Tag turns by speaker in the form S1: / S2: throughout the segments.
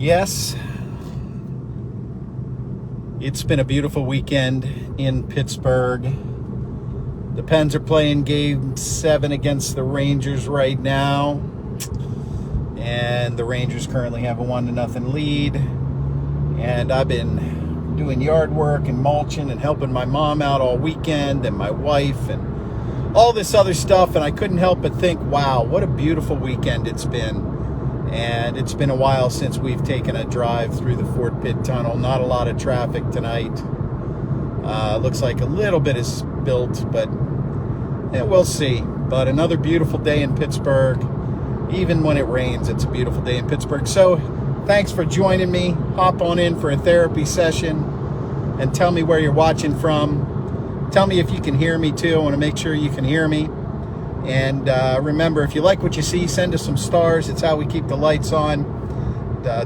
S1: Yes, it's been a beautiful weekend in Pittsburgh. The Pens are playing Game 7 against the Rangers right now. And the Rangers currently have a 1-0 lead. And I've been doing yard work and mulching and helping my mom out all weekend, and my wife and all this other stuff. And I couldn't help but think, wow, what a beautiful weekend it's been. And it's been a while since we've taken a drive through the Fort Pitt Tunnel. Not a lot of traffic tonight. Looks like a little bit is built, but yeah, we'll see. But another beautiful day in Pittsburgh. Even when it rains, it's a beautiful day in Pittsburgh. So thanks for joining me. Hop on in for a therapy session and tell me where you're watching from. Tell me if you can hear me too. I want to make sure you can hear me. And remember, if you like what you see, send us some stars. It's how we keep the lights on.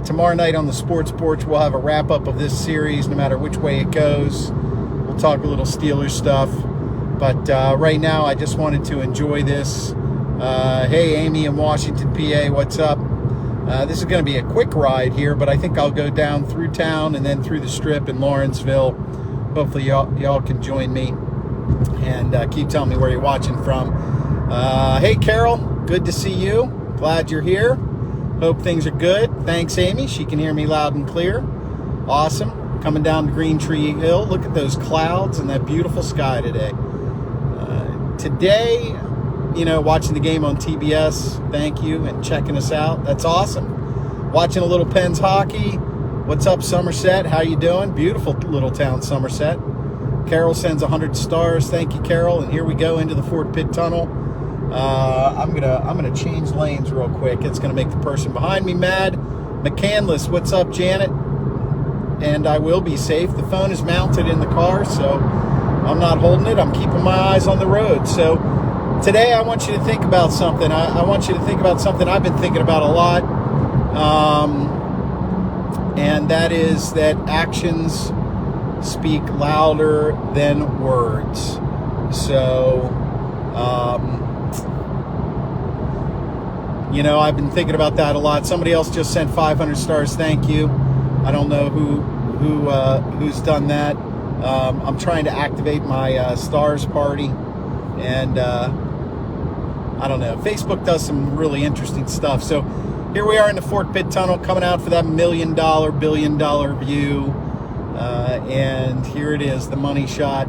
S1: Tomorrow night on the Sports Porch, we'll have a wrap-up of this series, no matter which way it goes. We'll talk a little Steelers stuff. But right now, I just wanted to enjoy this. Hey, Amy in Washington, PA, what's up? This is going to be a quick ride here, but I think I'll go down through town and then through the Strip in Lawrenceville. Hopefully, y'all can join me and keep telling me where you're watching from. Hey, Carol, good to see you. Glad you're here. Hope things are good. Thanks, Amy. She can hear me loud and clear. Awesome. Coming down Green Tree Hill. Look at those clouds and that beautiful sky today. Today, watching the game on TBS. Thank you, and checking us out. That's awesome. Watching a little Pens hockey. What's up, Somerset? How you doing? Beautiful little town, Somerset. Carol sends 100 stars. Thank you, Carol. And here we go into the Fort Pitt Tunnel. I'm gonna change lanes real quick. It's gonna make the person behind me mad. McCandless, what's up, Janet? And I will be safe. The phone is mounted in the car, so I'm not holding it. I'm keeping my eyes on the road. So today I want you to think about something. I want you to think about something I've been thinking about a lot. And that is that actions speak louder than words. So, I've been thinking about that a lot. Somebody else just sent 500 stars. Thank you. I don't know who's done that. I'm trying to activate my stars party, and I don't know. Facebook does some really interesting stuff. So here we are in the Fort Pitt Tunnel, coming out for that $1 million, billion-dollar view. And here it is, the money shot.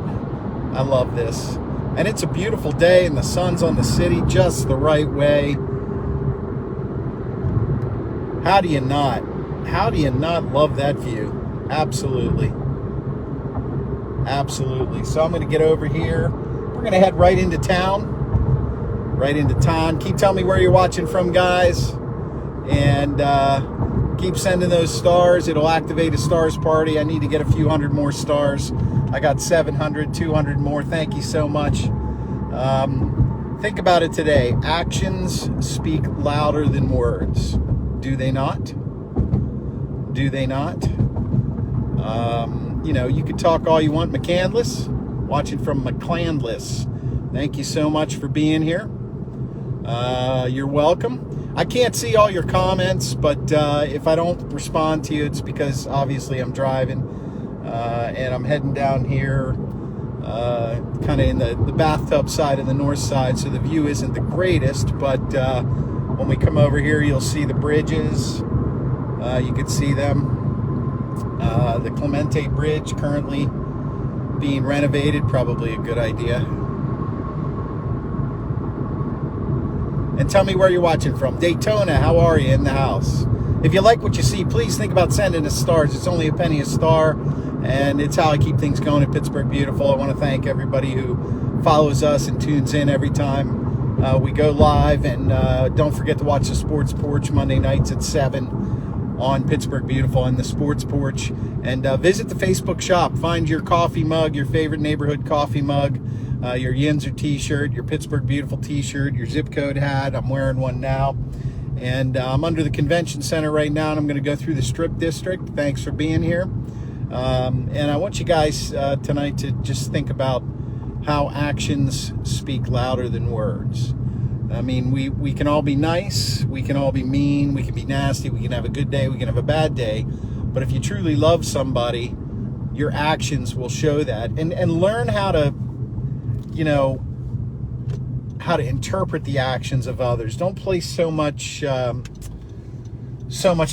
S1: I love this. And it's a beautiful day, and the sun's on the city just the right way. How do you not? How do you not love that view? Absolutely. Absolutely. So I'm going to get over here. We're going to head right into town. Right into town. Keep telling me where you're watching from, guys. And keep sending those stars. It'll activate a stars party. I need to get a few hundred more stars. I got 700, 200 more. Thank you so much. Think about it today. Actions speak louder than words. Do they not? Do they not? You could talk all you want. McCandless, watching from McCandless. Thank you so much for being here. You're welcome. I can't see all your comments, but if I don't respond to you, it's because obviously I'm driving and I'm heading down here kind of in the bathtub side of the north side, so the view isn't the greatest, but when we come over here, you'll see the bridges. You could see them. The Clemente Bridge currently being renovated, probably a good idea. And tell me where you're watching from. Daytona, how are you in the house? If you like what you see, please think about sending us stars. It's only a penny a star, and it's how I keep things going at Pittsburgh Beautiful. I want to thank everybody who follows us and tunes in every time we go live. And don't forget to watch the Sports Porch Monday nights at 7 on Pittsburgh Beautiful and the Sports Porch. And visit the Facebook shop. Find your coffee mug, your favorite neighborhood coffee mug. Your Yinzer t-shirt, your Pittsburgh Beautiful t-shirt, your zip code hat. I'm wearing one now. And I'm under the convention center right now, and I'm going to go through the Strip District. Thanks for being here. And I want you guys tonight to just think about how actions speak louder than words. I mean, we can all be nice, we can all be mean, we can be nasty, we can have a good day, we can have a bad day. But if you truly love somebody, your actions will show that. And learn how to, how to interpret the actions of others. Don't place so much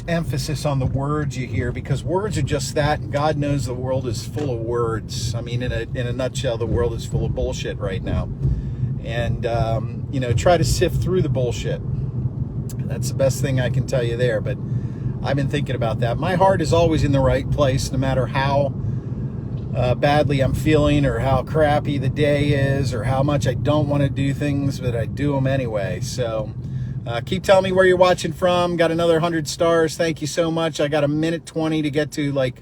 S1: emphasis on the words you hear, because words are just that, and God knows the world is full of words. I mean, in a nutshell, the world is full of bullshit right now. And try to sift through the bullshit. That's the best thing I can tell you there. But I've been thinking about that. My heart is always in the right place, no matter how badly I'm feeling, or how crappy the day is, or how much I don't want to do things, but I do them anyway. So keep telling me where you're watching from. Got another 100 stars. Thank you so much. I got a minute 20 to get to like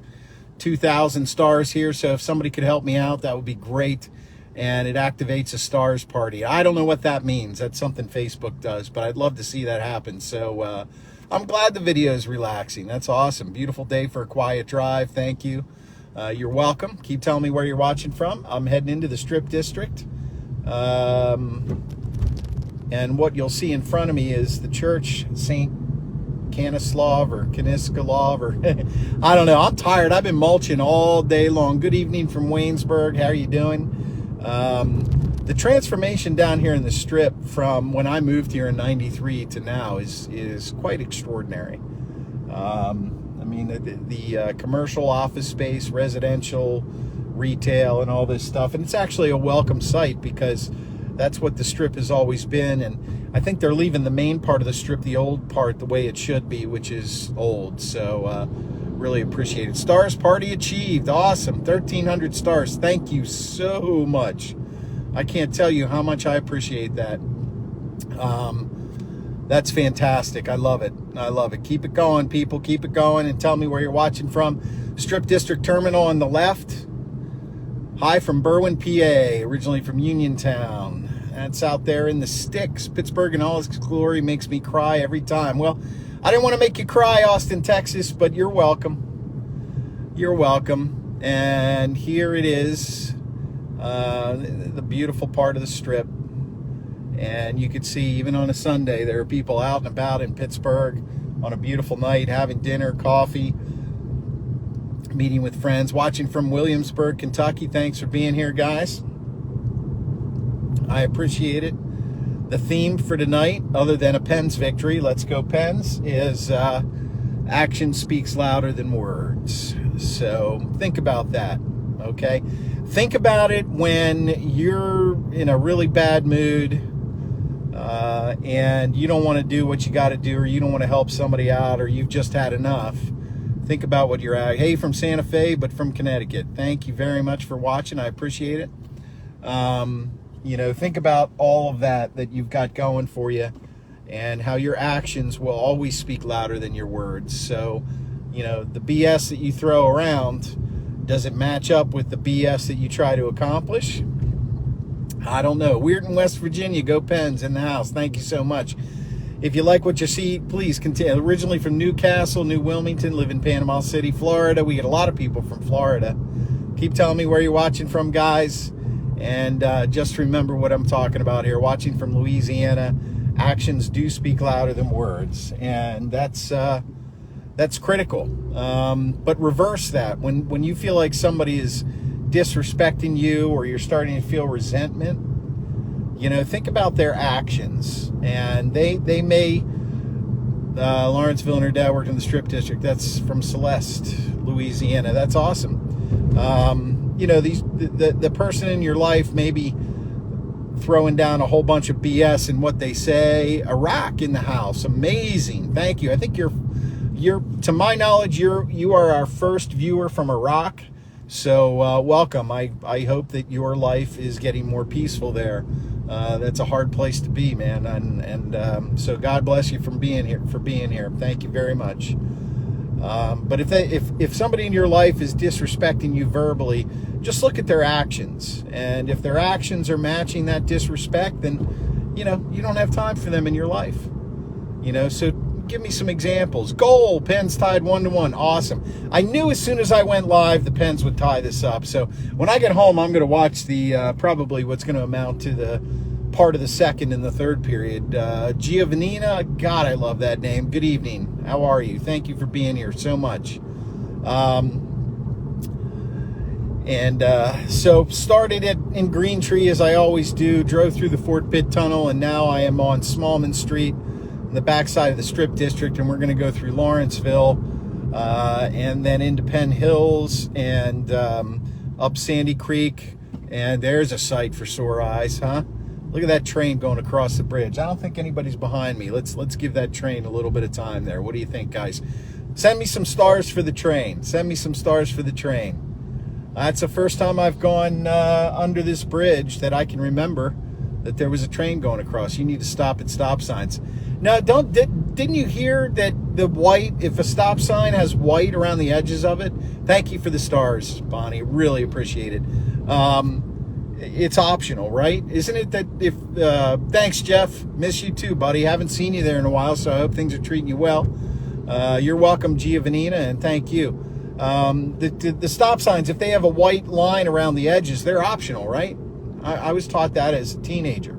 S1: 2,000 stars here. So if somebody could help me out, that would be great. And it activates a stars party. I don't know what that means. That's something Facebook does, but I'd love to see that happen. So I'm glad the video is relaxing. That's awesome. Beautiful day for a quiet drive. Thank you. You're welcome. Keep telling me where you're watching from. I'm heading into the Strip District. And what you'll see in front of me is the church, St. Canislav or Kaniskalov, or I don't know. I'm tired. I've been mulching all day long. Good evening from Waynesburg. How are you doing? The transformation down here in the Strip from when I moved here in '93 to now is quite extraordinary. I mean, the commercial office space, residential, retail, and all this stuff. And it's actually a welcome sight, because that's what the Strip has always been. And I think they're leaving the main part of the Strip, the old part, the way it should be, which is old. So really appreciate it. Stars party achieved. Awesome. 1,300 stars. Thank you so much. I can't tell you how much I appreciate that. That's fantastic. I love it. I love it. Keep it going, people. Keep it going, and tell me where you're watching from. Strip District Terminal on the left. Hi from Berwyn, PA, originally from Uniontown. That's out there in the sticks. Pittsburgh in all its glory makes me cry every time. Well, I didn't want to make you cry, Austin, Texas, but you're welcome. You're welcome. And here it is, the beautiful part of the Strip. And you could see, even on a Sunday, there are people out and about in Pittsburgh on a beautiful night, having dinner, coffee, meeting with friends, watching from Williamsburg, Kentucky. Thanks for being here, guys. I appreciate it. The theme for tonight, other than a Pens victory, let's go Pens, is action speaks louder than words. So think about that, okay? Think about it when you're in a really bad mood and you don't want to do what you got to do, or you don't want to help somebody out, or you've just had enough. Think about what you're at. Hey, from Santa Fe, but from Connecticut. Thank you very much for watching. I appreciate it. Think about all of that you've got going for you, and how your actions will always speak louder than your words. So, the BS that you throw around, does it match up with the BS that you try to accomplish? I don't know. Weird in West Virginia. Go Pens in the house. Thank you so much. If you like what you see, please continue. Originally from Newcastle, New Wilmington, live in Panama City, Florida. We get a lot of people from Florida. Keep telling me where you're watching from, guys. And just remember what I'm talking about here. Watching from Louisiana, actions do speak louder than words. And that's critical. But reverse that. When you feel like somebody is disrespecting you, or you're starting to feel resentment, think about their actions. And they may, Lawrenceville and her dad worked in the Strip District. That's from Celeste, Louisiana. That's awesome. The person in your life may be throwing down a whole bunch of BS in what they say. Iraq in the house. Amazing. Thank you. I think you're to my knowledge, you are our first viewer from Iraq. So welcome. I hope that your life is getting more peaceful there. That's a hard place to be, man. And so God bless you for being here. Thank you very much. But if somebody in your life is disrespecting you verbally, just look at their actions. And if their actions are matching that disrespect, then, you don't have time for them in your life. So give me some examples. Goal, Pens tied 1-1. Awesome. I knew as soon as I went live, the Pens would tie this up. So when I get home, I'm going to watch the probably what's going to amount to the part of the second and the third period. Giovannina, God, I love that name. Good evening. How are you? Thank you for being here so much. So started in Green Tree, as I always do, drove through the Fort Pitt Tunnel, and now I am on Smallman Street in the backside of the Strip District, and we're going to go through Lawrenceville and then into Penn Hills and up Sandy Creek, and there's a sight for sore eyes, huh? Look at that train going across the bridge. I don't think anybody's behind me. Let's give that train a little bit of time there. What do you think, guys? Send me some stars for the train. Send me some stars for the train. That's the first time I've gone under this bridge that I can remember that there was a train going across. You need to stop at stop signs. Now, didn't you hear that the white, if a stop sign has white around the edges of it? Thank you for the stars, Bonnie. Really appreciate it. It's optional, right? Isn't it that if, thanks, Jeff. Miss you too, buddy. Haven't seen you there in a while, so I hope things are treating you well. You're welcome, Giovannina, and thank you. The stop signs, if they have a white line around the edges, they're optional, right? I was taught that as a teenager.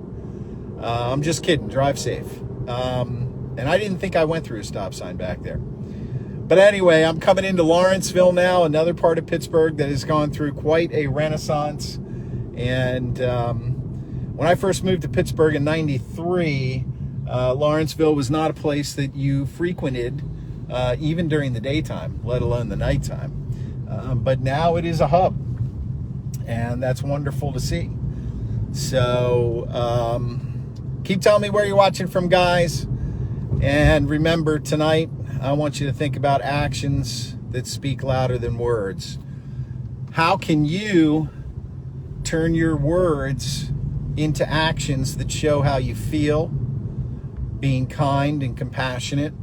S1: I'm just kidding. Drive safe. And I didn't think I went through a stop sign back there. But anyway, I'm coming into Lawrenceville now, another part of Pittsburgh that has gone through quite a renaissance. And when I first moved to Pittsburgh in '93, Lawrenceville was not a place that you frequented even during the daytime, let alone the nighttime. But now it is a hub, and that's wonderful to see. So keep telling me where you're watching from, guys. And remember, tonight, I want you to think about actions that speak louder than words. How can you turn your words into actions that show how you feel, being kind and compassionate?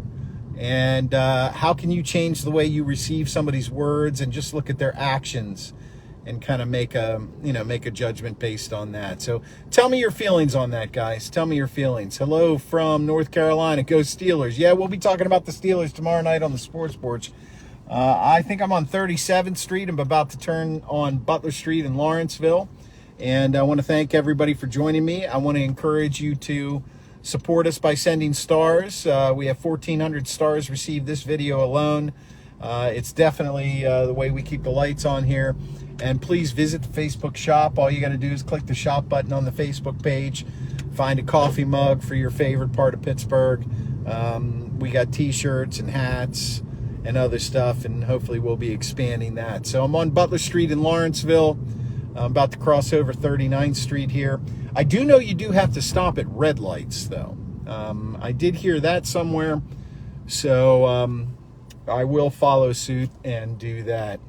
S1: And how can you change the way you receive somebody's words and just look at their actions and kind of make a judgment based on that? So tell me your feelings on that, guys. Tell me your feelings. Hello from North Carolina. Go Steelers. Yeah, we'll be talking about the Steelers tomorrow night on the Sports Porch. I think I'm on 37th Street. I'm about to turn on Butler Street in Lawrenceville. And I want to thank everybody for joining me. I want to encourage you to support us by sending stars. We have 1,400 stars received this video alone. It's definitely the way we keep the lights on here. And please visit the Facebook shop. All you got to do is click the shop button on the Facebook page. Find a coffee mug for your favorite part of Pittsburgh. We got t-shirts and hats and other stuff, and hopefully we'll be expanding that. So I'm on Butler Street in Lawrenceville. I'm about to cross over 39th Street here. I do know you do have to stop at red lights, though. I did hear that somewhere, so I will follow suit and do that.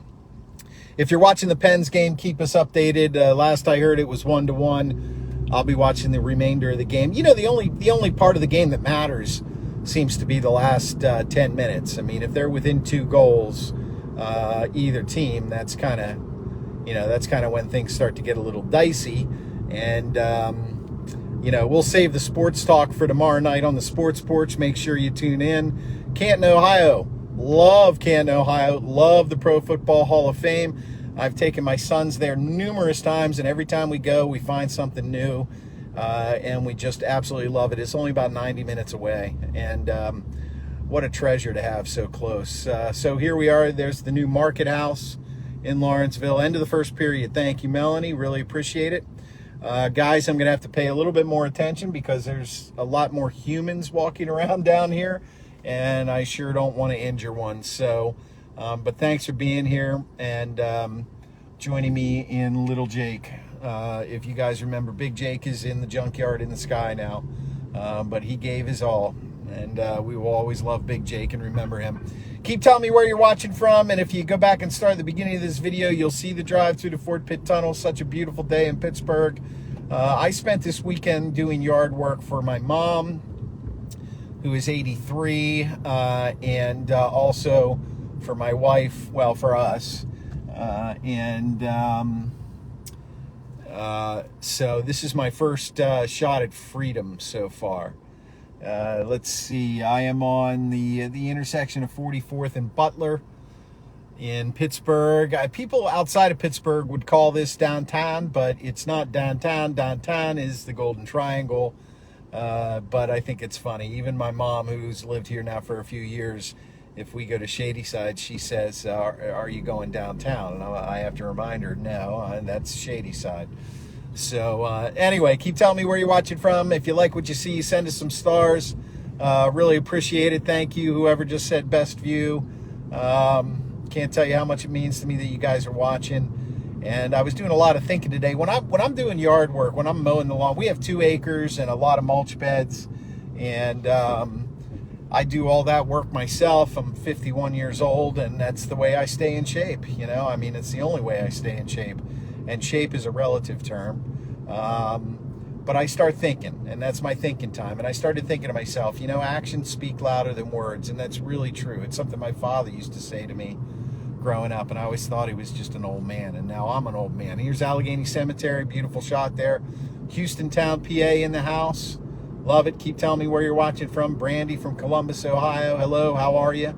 S1: If you're watching the Pens game, keep us updated. Last I heard, it was 1-1. I'll be watching the remainder of the game. You know, the only part of the game that matters seems to be the last 10 minutes. I mean, if they're within 2 goals, either team, that's kind of when things start to get a little dicey. And, we'll save the sports talk for tomorrow night on the Sports Porch. Make sure you tune in. Canton, Ohio. Love Canton, Ohio. Love the Pro Football Hall of Fame. I've taken my sons there numerous times, and every time we go, we find something new, and we just absolutely love it. It's only about 90 minutes away, and what a treasure to have so close. So here we are. There's the new Market House in Lawrenceville. End of the first period. Thank you, Melanie. Really appreciate it. Guys, I'm going to have to pay a little bit more attention because there's a lot more humans walking around down here, and I sure don't want to injure one. So, but thanks for being here and joining me in Little Jake. If you guys remember, Big Jake is in the junkyard in the sky now, but he gave his all, and we will always love Big Jake and remember him. Keep telling me where you're watching from, and if you go back and start at the beginning of this video, you'll see the drive through the Fort Pitt Tunnel. Such a beautiful day in Pittsburgh. I spent this weekend doing yard work for my mom, who is 83, and also for my wife, well, for us. So this is my first shot at freedom so far. Let's see, I am on the intersection of 44th and Butler, in Pittsburgh. People outside of Pittsburgh would call this downtown, but it's not downtown. Downtown is the Golden Triangle. But I think it's funny. Even my mom, who's lived here now for a few years, if we go to Shady Side, she says, are you going downtown? And I have to remind her, no, that's Shady Side. So anyway, keep telling me where you're watching from. If you like what you see, send us some stars. Really appreciate it. Thank you, whoever just said best view. Can't tell you how much it means to me that you guys are watching. And I was doing a lot of thinking today. When I'm doing yard work, when I'm mowing the lawn, we have 2 acres and a lot of mulch beds. And I do all that work myself. I'm 51 years old, and that's the way I stay in shape. You know, I mean, it's the only way I stay in shape. And shape is a relative term. But I start thinking, and that's my thinking time. And I started thinking to myself, you know, actions speak louder than words. And that's really true. It's something my father used to say to me growing up, and I always thought he was just an old man, and now I'm an old man. Here's Allegheny Cemetery, beautiful shot there. Houstontown, PA in the house. Love it. Keep telling me where you're watching from. Brandy from Columbus, Ohio. Hello, how are you?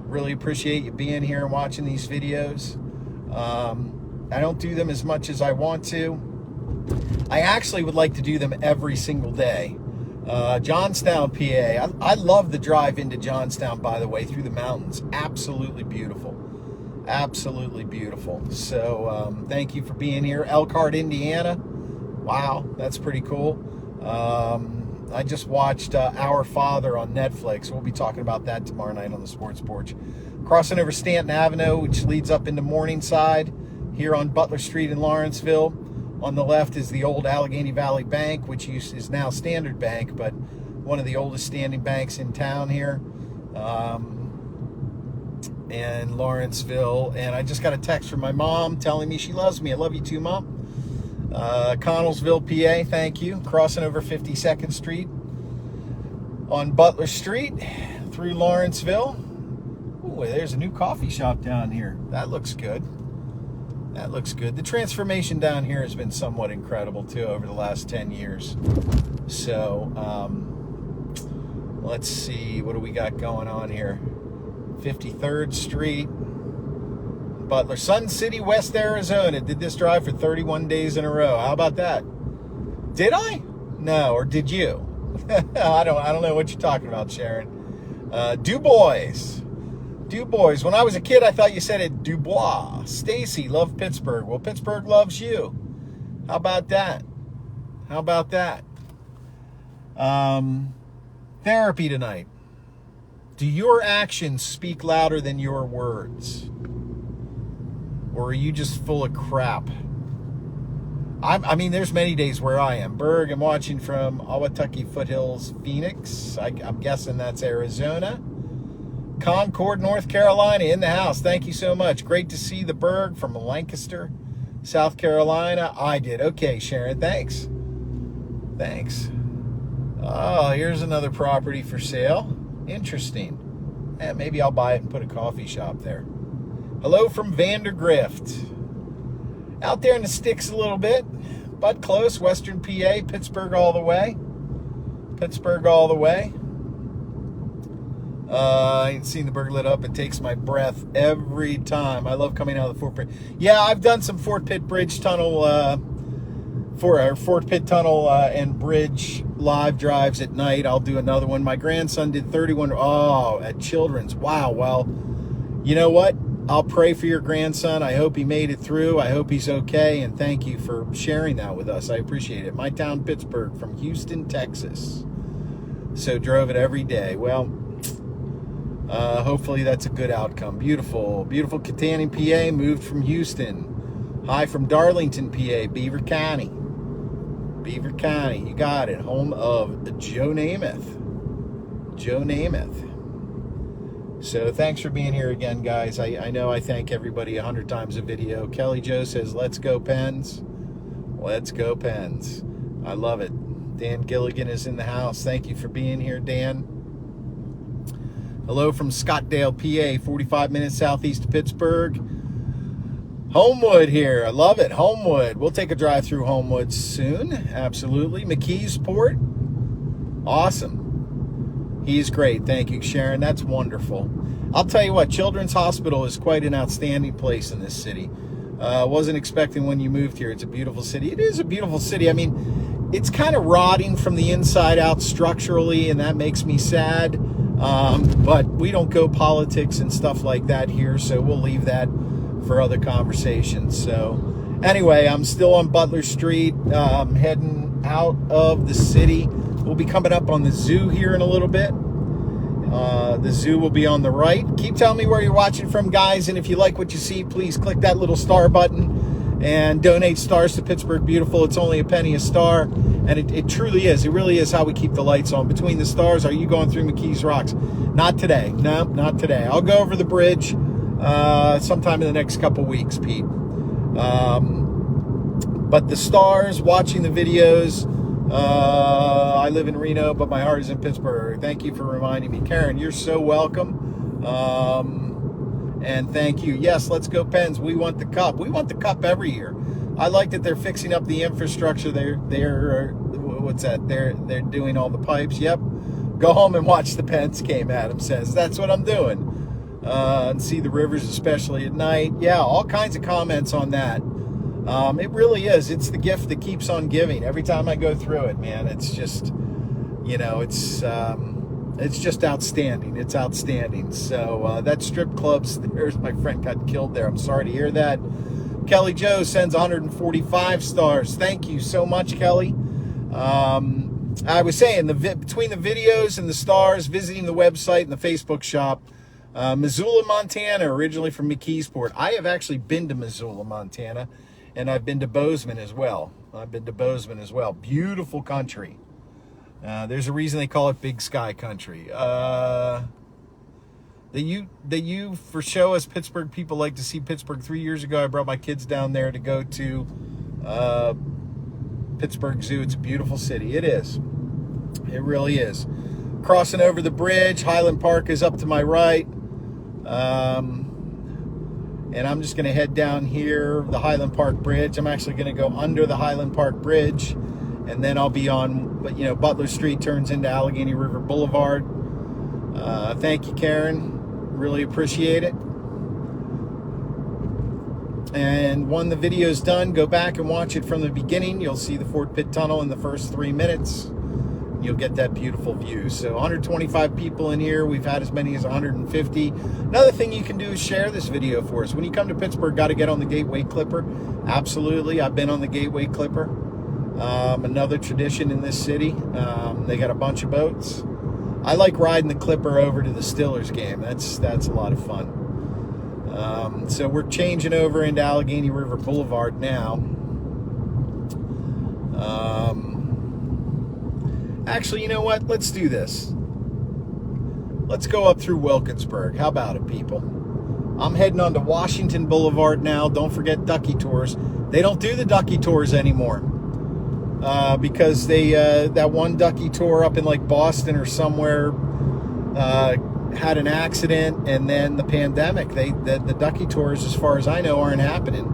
S1: Really appreciate you being here and watching these videos. I don't do them as much as I want to. I actually would like to do them every single day. Johnstown, PA. I love the drive into Johnstown, by the way, through the mountains. Absolutely beautiful. Absolutely beautiful. So thank you for being here. Elkhart, Indiana. Wow, that's pretty cool. I just watched Our Father on Netflix. We'll be talking about that tomorrow night on the Sports Porch. Crossing over Stanton Avenue, which leads up into Morningside, here on Butler Street in Lawrenceville. On the left is the old Allegheny Valley Bank, which is now Standard Bank, but one of the oldest standing banks in town here. And Lawrenceville, and I just got a text from my mom telling me she loves me. I love you too, Mom. Connellsville, PA, thank you. Crossing over 52nd Street on Butler Street through Lawrenceville. Ooh, there's a new coffee shop down here. That looks good. That looks good. The transformation down here has been somewhat incredible too over the last 10 years. So let's see, what do we got going on here? 53rd Street, Butler, Sun City, West Arizona. Did this drive for 31 days in a row. How about that? Did I? No, or did you? I don't know what you're talking about, Sharon. Dubois. When I was a kid, I thought you said it Dubois. Stacy, love Pittsburgh. Well, Pittsburgh loves you. How about that? How about that? Therapy tonight. Do your actions speak louder than your words? Or are you just full of crap? I mean, there's many days where I am. Berg, I'm watching from Ahwatukee Foothills, Phoenix. I'm guessing that's Arizona. Concord, North Carolina, in the house. Thank you so much. Great to see the Berg from Lancaster, South Carolina. I did. Okay, Sharon, thanks. Thanks. Oh, here's another property for sale. Interesting. Maybe I'll buy it and put a coffee shop there. Hello from Vandergrift. Out there in the sticks a little bit, but close. Western PA, Pittsburgh all the way. Pittsburgh all the way. I ain't seen the Berg lit up. It takes my breath every time. I love coming out of the Fort Pitt. Yeah, I've done some Fort Pitt Bridge Tunnel, Fort Pitt Tunnel and Bridge live drives at night. I'll do another one. My grandson did 31. Oh, at Children's. Wow. Well, you know what? I'll pray for your grandson. I hope he made it through. I hope he's okay. And thank you for sharing that with us. I appreciate it. My town, Pittsburgh, from Houston, Texas. So drove it every day. Well, hopefully that's a good outcome. Beautiful, beautiful Kittanning, PA. Moved from Houston. Hi from Darlington, PA. Beaver County. Beaver County. You got it. Home of Joe Namath. Joe Namath. So thanks for being here again, guys. I know I thank everybody 100 times a video. Kelly Joe says, let's go Pens. Let's go Pens. I love it. Dan Gilligan is in the house. Thank you for being here, Dan. Hello from Scottdale, PA, 45 minutes southeast of Pittsburgh. Homewood here. I love it. Homewood. We'll take a drive through Homewood soon. Absolutely. McKeesport. Awesome. He's great. Thank you, Sharon. That's wonderful. I'll tell you what, Children's Hospital is quite an outstanding place in this city. Wasn't expecting when you moved here. It's a beautiful city. It is a beautiful city. I mean, it's kind of rotting from the inside out structurally, and that makes me sad. But we don't go politics and stuff like that here, so we'll leave that for other conversations. So anyway, I'm still on Butler Street, heading out of the city. We'll be coming up on the zoo here in a little bit. The zoo will be on the right. Keep telling me where you're watching from, guys, and if you like what you see, please click that little star button and donate stars to Pittsburgh Beautiful. It's only a penny a star, and it truly is. It really is how we keep the lights on. Between the stars, are you going through McKees Rocks? Not today. No, not today. I'll go over the bridge sometime in the next couple weeks, Pete. But the stars, watching the videos, I live in Reno, but my heart is in Pittsburgh. Thank you for reminding me. Karen, you're so welcome. And thank you. Yes, let's go Pens. We want the cup. We want the cup every year. I like that they're fixing up the infrastructure. They're what's that? They're doing all the pipes. Yep. Go home and watch the Pens game, Adam says. That's what I'm doing. And see the rivers, especially at night. Yeah, all kinds of comments on that. It really is. It's the gift that keeps on giving. Every time I go through it, man, it's just, it's just outstanding. It's outstanding. So that strip club's, there's my friend got killed there. I'm sorry to hear that. Kelly Joe sends 145 stars. Thank you so much, Kelly. I was saying, between the videos and the stars, visiting the website and the Facebook shop, Missoula, Montana, originally from McKeesport. I have actually been to Missoula, Montana. And I've been to Bozeman as well. Beautiful country. There's a reason they call it Big Sky Country. The U for show us Pittsburgh people like to see Pittsburgh. 3 years ago, I brought my kids down there to go to Pittsburgh Zoo. It's a beautiful city. It is. It really is. Crossing over the bridge. Highland Park is up to my right. And I'm just going to head down here, the Highland Park Bridge. I'm actually going to go under the Highland Park Bridge, and then I'll be on, Butler Street turns into Allegheny River Boulevard. Thank you, Karen. Really appreciate it. And when the video's done, go back and watch it from the beginning. You'll see the Fort Pitt Tunnel in the first 3 minutes. You'll get that beautiful view. So 125 people in here. We've had as many as 150. Another thing you can do is share this video for us. When you come to Pittsburgh, got to get on the Gateway Clipper. Absolutely. I've been on the Gateway Clipper. Another tradition in this city. They got a bunch of boats. I like riding the Clipper over to the Steelers game. That's a lot of fun. So we're changing over into Allegheny River Boulevard now. Actually, you know what? Let's do this. Let's go up through Wilkinsburg. How about it, people? I'm heading on to Washington Boulevard now. Don't forget Ducky Tours. They don't do the Ducky Tours anymore because they that one Ducky Tour up in like Boston or somewhere had an accident, and then the pandemic. The Ducky Tours, as far as I know, aren't happening.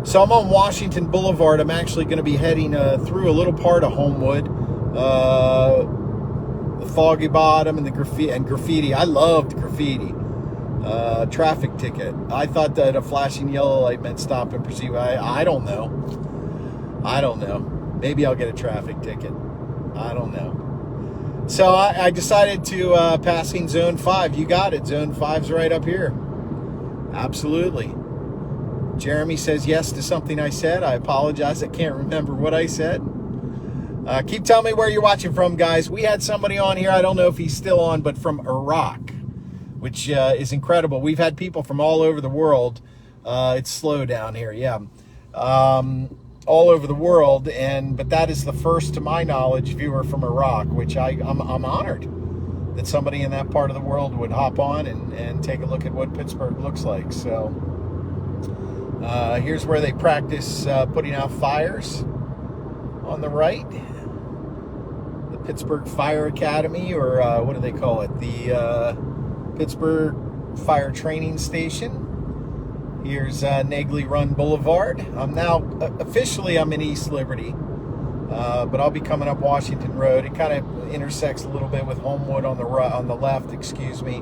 S1: So I'm on Washington Boulevard. I'm actually going to be heading through a little part of Homewood. The Foggy Bottom and the graffiti. I loved graffiti. Traffic ticket. I thought that a flashing yellow light meant stop and proceed. I don't know. Maybe I'll get a traffic ticket. I don't know. So I decided to passing Zone 5. You got it. Zone 5's right up here. Absolutely. Jeremy says yes to something I said. I apologize. I can't remember what I said. Keep telling me where you're watching from, guys. We had somebody on here. I don't know if he's still on, but from Iraq, which is incredible. We've had people from all over the world. It's slow down here, yeah. All over the world, but that is the first, to my knowledge, viewer from Iraq, which I'm honored that somebody in that part of the world would hop on and take a look at what Pittsburgh looks like. So here's where they practice putting out fires on the right. Pittsburgh Fire Academy, or what do they call it? The Pittsburgh Fire Training Station. Here's Nagley Run Boulevard. I'm now, officially I'm in East Liberty, but I'll be coming up Washington Road. It kind of intersects a little bit with Homewood on the left, excuse me.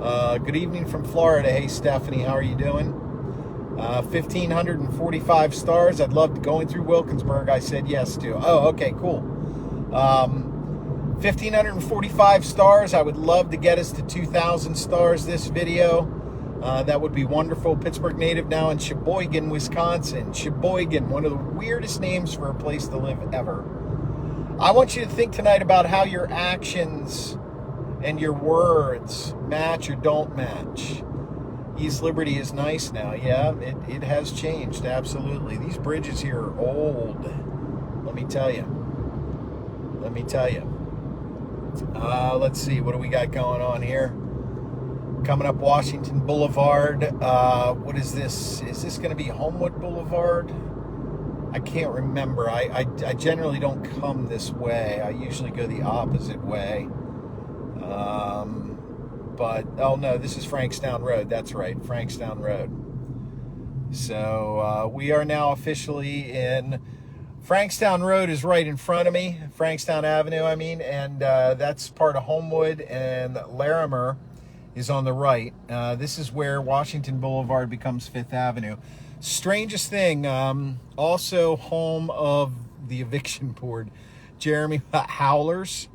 S1: Good evening from Florida. Hey, Stephanie, how are you doing? 1,545 stars. I'd love going through Wilkinsburg. I said yes to. Oh, okay, cool. 1,545 stars. I would love to get us to 2,000 stars this video. That would be wonderful. Pittsburgh native now in Sheboygan, Wisconsin. Sheboygan, one of the weirdest names for a place to live ever. I want you to think tonight about how your actions and your words match or don't match. East Liberty is nice now. Yeah, it has changed, absolutely. These bridges here are old. Let me tell you. Let's see, what do we got going on here? Coming up Washington Boulevard. What is this? Is this going to be Homewood Boulevard? I can't remember. I generally don't come this way. I usually go the opposite way. But, oh no, this is Frankstown Road. That's right, Frankstown Road. So we are now officially in Frankstown Road is right in front of me. Frankstown Avenue, I mean. And that's part of Homewood, and Larimer is on the right. This is where Washington Boulevard becomes Fifth Avenue. Strangest thing, also home of the eviction board, Jeremy Howlers.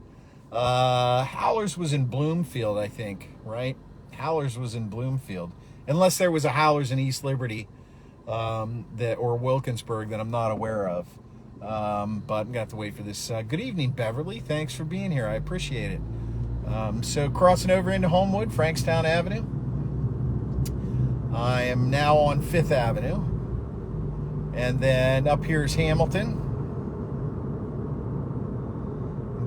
S1: Howlers was in Bloomfield, I think, right? Howlers was in Bloomfield, unless there was a Howlers in East Liberty, or Wilkinsburg that I'm not aware of. But I'm gonna have to wait for this. Good evening, Beverly. Thanks for being here. I appreciate it. So crossing over into Homewood, Frankstown Avenue. I am now on Fifth Avenue, and then up here is Hamilton.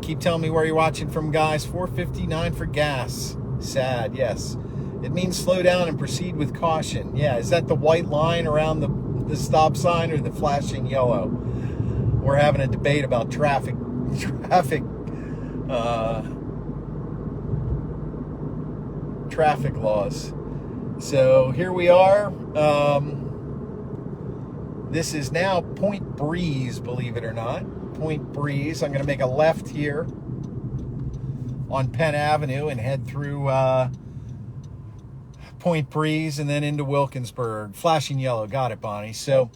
S1: Keep telling me where you're watching from, guys. 459 for gas. Sad, yes. It means slow down and proceed with caution. Yeah, is that the white line around the stop sign or the flashing yellow? We're having a debate about traffic laws. So here we are. This is now Point Breeze, believe it or not. Point Breeze. I'm going to make a left here on Penn Avenue and head through Point Breeze and then into Wilkinsburg. Flashing yellow. Got it, Bonnie. So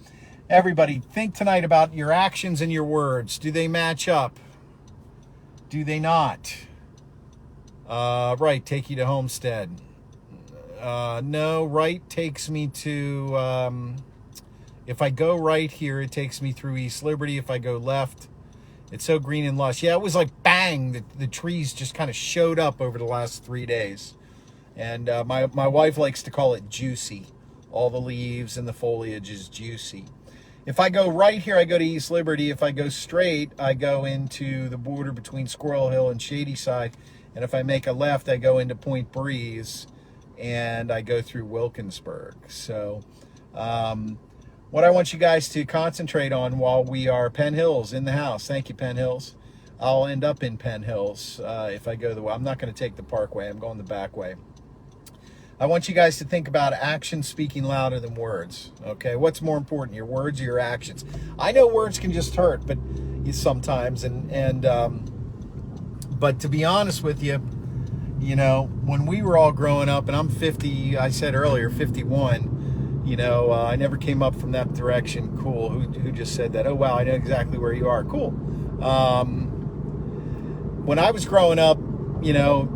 S1: everybody, think tonight about your actions and your words. Do they match up? Do they not? Right, take you to Homestead. No, right takes me to... if I go right here, it takes me through East Liberty. If I go left, it's so green and lush. Yeah, it was like bang. The trees just kind of showed up over the last 3 days. And my wife likes to call it juicy. All the leaves and the foliage is juicy. If I go right here, I go to East Liberty. If I go straight, I go into the border between Squirrel Hill and Shadyside. And if I make a left, I go into Point Breeze and I go through Wilkinsburg. So... what I want you guys to concentrate on while we are Penn Hills in the house. Thank you, Penn Hills. I'll end up in Penn Hills if I go the way. I'm not going to take the Parkway. I'm going the back way. I want you guys to think about actions speaking louder than words. Okay, what's more important, your words or your actions? I know words can just hurt, but sometimes. But to be honest with you, you know, when we were all growing up, and I'm 50, I said earlier, 51. You know, I never came up from that direction. Cool. Who just said that? Oh, wow, I know exactly where you are. Cool. When I was growing up, you know,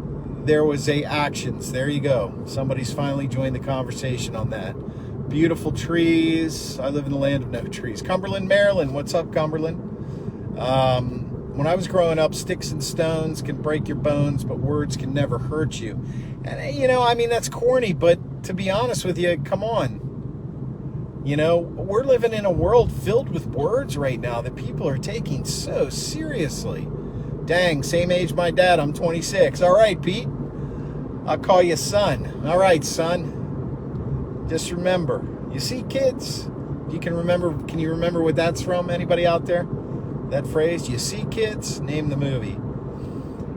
S1: there was actions. There you go. Somebody's finally joined the conversation on that. Beautiful trees. I live in the land of no trees. Cumberland, Maryland. What's up, Cumberland? When I was growing up, sticks and stones can break your bones, but words can never hurt you. And, you know, I mean, that's corny, but to be honest with you, come on. You know, we're living in a world filled with words right now that people are taking so seriously. Dang, same age my dad, I'm 26. All right, Pete, I'll call you son. All right, son. Just remember, you see, kids, can you remember what that's from? Anybody out there? That phrase, you see, kids? Name the movie.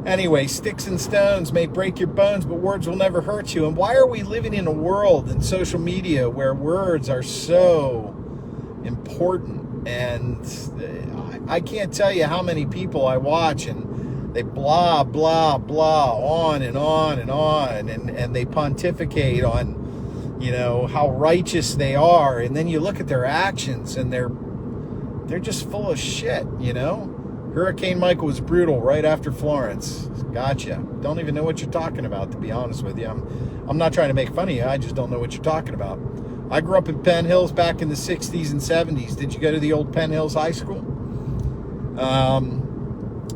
S1: Anyway, sticks and stones may break your bones, but words will never hurt you. And why are we living in a world in social media where words are so important? And I can't tell you how many people I watch, and They blah, blah, blah, on and on and on, and they pontificate on, you know, how righteous they are, and then you look at their actions, and they're just full of shit, you know? Hurricane Michael was brutal right after Florence. Gotcha. Don't even know what you're talking about, to be honest with you. I'm not trying to make fun of you. I just don't know what you're talking about. I grew up in Penn Hills back in the 60s and 70s. Did you go to the old Penn Hills High School?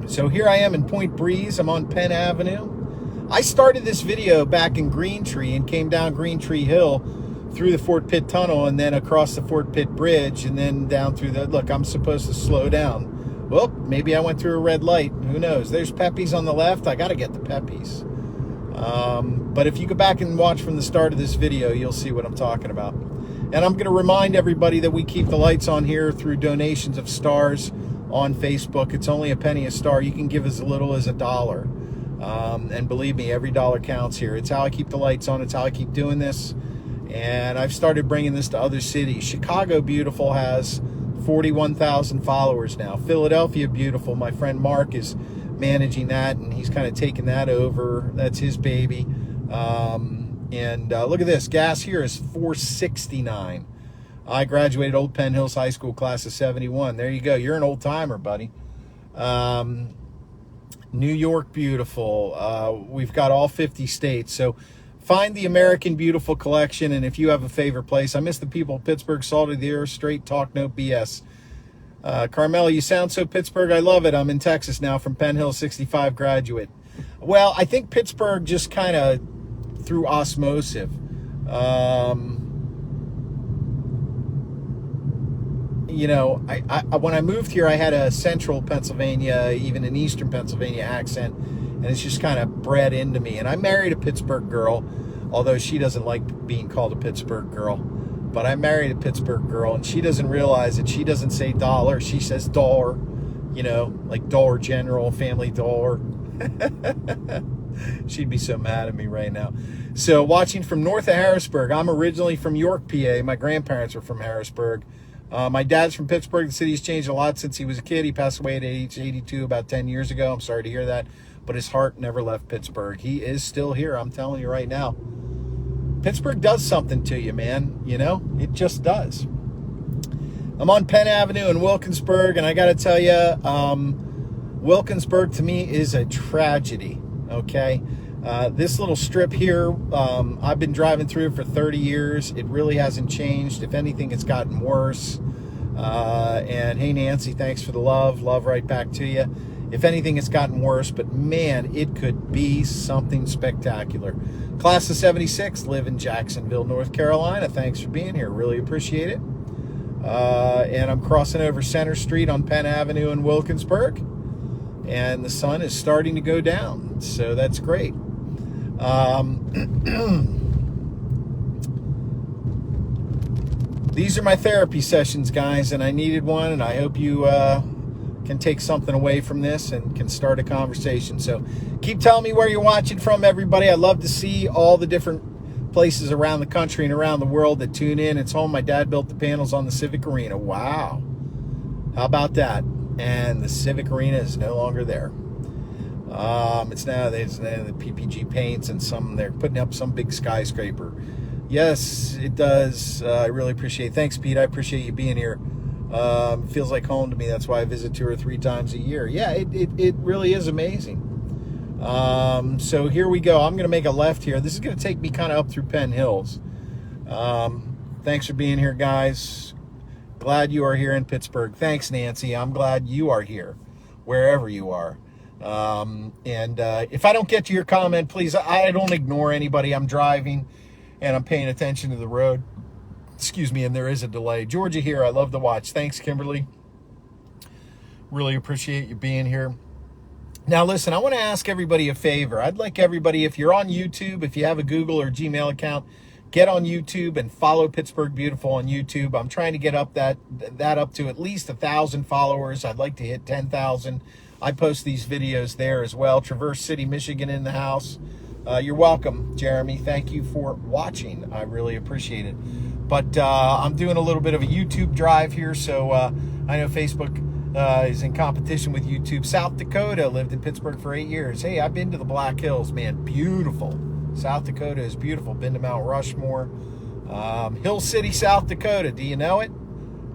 S1: So here I am in Point Breeze. I'm on Penn Avenue. I started this video back in Green Tree and came down Green Tree Hill through the Fort Pitt Tunnel and then across the Fort Pitt Bridge and then down through the... Look, I'm supposed to slow down. Well, maybe I went through a red light. Who knows? There's Peppies on the left. I got to get the Peppies. But if you go back and watch from the start of this video, you'll see what I'm talking about. And I'm going to remind everybody that we keep the lights on here through donations of stars on Facebook. It's only a penny a star. You can give as little as $1. And believe me, every dollar counts here. It's how I keep the lights on. It's how I keep doing this. And I've started bringing this to other cities. Chicago Beautiful has 41,000 followers now. Philadelphia Beautiful, my friend Mark is managing that, and he's kind of taken that over. That's his baby. Look at this. Gas here is $4.69. I graduated Old Penn Hills High School class of 71. There you go. You're an old timer, buddy. New York Beautiful. We've got all 50 states. So find the American Beautiful collection, and if you have a favorite place. I miss the people of Pittsburgh. Salt of the earth, straight talk, no BS. Carmela, you sound so Pittsburgh. I love it. I'm in Texas now from Penn Hills 65 graduate. Well, I think Pittsburgh just kind of through osmosis. You know, when I moved here, I had a central Pennsylvania, even an eastern Pennsylvania accent, and it's just kind of bred into me. And I married a Pittsburgh girl, although she doesn't like being called a Pittsburgh girl. But I married a Pittsburgh girl, and she doesn't realize that she doesn't say dollar. She says dollar, you know, like Dollar General, Family Dollar. She'd be so mad at me right now. So watching from north of Harrisburg. I'm originally from York, PA. My grandparents were from Harrisburg. My dad's from Pittsburgh. The city's changed a lot since he was a kid. He passed away at age 82 about 10 years ago. I'm sorry to hear that. But his heart never left Pittsburgh. He is still here. I'm telling you right now. Pittsburgh does something to you, man. You know, it just does. I'm on Penn Avenue in Wilkinsburg, and I got to tell you, Wilkinsburg to me is a tragedy, okay? This little strip here, I've been driving through it for 30 years. It really hasn't changed. If anything, it's gotten worse. And hey, Nancy, thanks for the love. Love right back to you. If anything, it's gotten worse, but man, it could be something spectacular. Class of 76, live in Jacksonville, North Carolina. Thanks for being here. Really appreciate it. And I'm crossing over Center Street on Penn Avenue in Wilkinsburg. And the sun is starting to go down, so that's great. These are my therapy sessions, guys, and I needed one, and I hope you can take something away from this and can start a conversation. So keep telling me where you're watching from, everybody. I love to see all the different places around the country and around the world that tune in. It's home. My dad built the panels on the Civic Arena. Wow. How about that? And the Civic Arena is no longer there. It's now the PPG paints and they're putting up some big skyscraper. Yes, it does. I really appreciate it. Thanks, Pete. I appreciate you being here. It feels like home to me. That's why I visit 2 or 3 times a year. Yeah, it really is amazing. So here we go. I'm going to make a left here. This is going to take me kind of up through Penn Hills. Thanks for being here, guys. Glad you are here in Pittsburgh. Thanks, Nancy. I'm glad you are here, wherever you are. If I don't get to your comment, please, I don't ignore anybody. I'm driving, and I'm paying attention to the road. Excuse me, and there is a delay. Georgia here. I love to watch. Thanks, Kimberly. Really appreciate you being here. Now, listen, I want to ask everybody a favor. I'd like everybody, if you're on YouTube, if you have a Google or Gmail account, get on YouTube and follow Pittsburgh Beautiful on YouTube. I'm trying to get up that up to at least 1,000 followers. I'd like to hit 10,000. I post these videos there as well. Traverse City, Michigan in the house. You're welcome, Jeremy. Thank you for watching. I really appreciate it. But I'm doing a little bit of a YouTube drive here, so I know Facebook He's in competition with YouTube. South Dakota, lived in Pittsburgh for 8 years. Hey, I've been to the Black Hills, man. Beautiful. South Dakota is beautiful. Been to Mount Rushmore. Hill City, South Dakota. Do you know it?